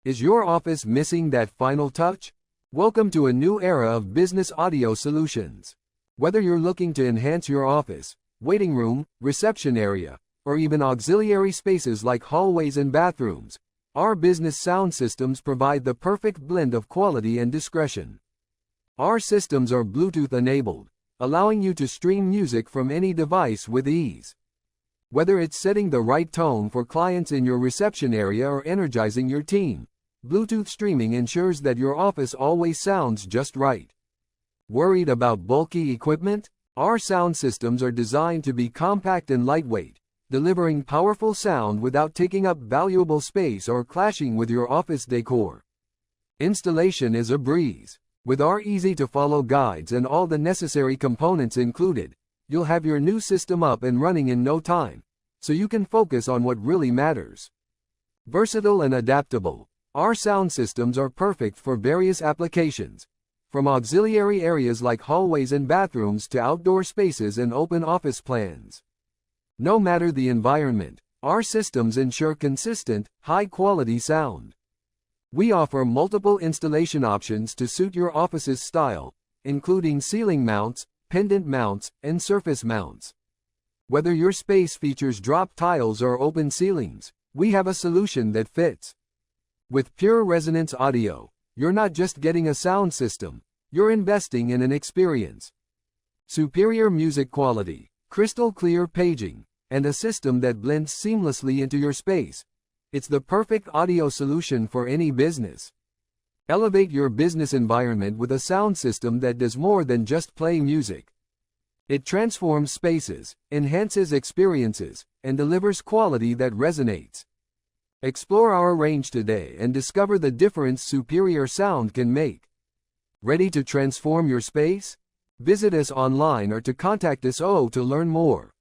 Is your office missing that final touch? Welcome to a new era of business audio solutions. Whether you're looking to enhance your office, waiting room, reception area, or even auxiliary spaces like hallways and bathrooms, our business sound systems provide the perfect blend of quality and discretion. Our systems are Bluetooth-enabled, allowing you to stream music from any device with ease. Whether it's setting the right tone for clients in your reception area or energizing your team, Bluetooth streaming ensures that your office always sounds just right. Worried about bulky equipment? Our sound systems are designed to be compact and lightweight, delivering powerful sound without taking up valuable space or clashing with your office decor. Installation is a breeze. With our easy-to-follow guides and all the necessary components included, you'll have your new system up and running in no time, so you can focus on what really matters. Versatile and adaptable, our sound systems are perfect for various applications, from auxiliary areas like hallways and bathrooms to outdoor spaces and open office plans. No matter the environment, our systems ensure consistent, high-quality sound. We offer multiple installation options to suit your office's style, including ceiling mounts, pendant mounts, and surface mounts. Whether your space features drop tiles or open ceilings, we have a solution that fits. With Pure Resonance Audio, you're not just getting a sound system, you're investing in an experience. Superior music quality, crystal clear paging, and a system that blends seamlessly into your space. It's the perfect audio solution for any business. Elevate your business environment with a sound system that does more than just play music. It transforms spaces, enhances experiences, and delivers quality that resonates. Explore our range today and discover the difference superior sound can make. Ready to transform your space? Visit us online or to contact us to learn more.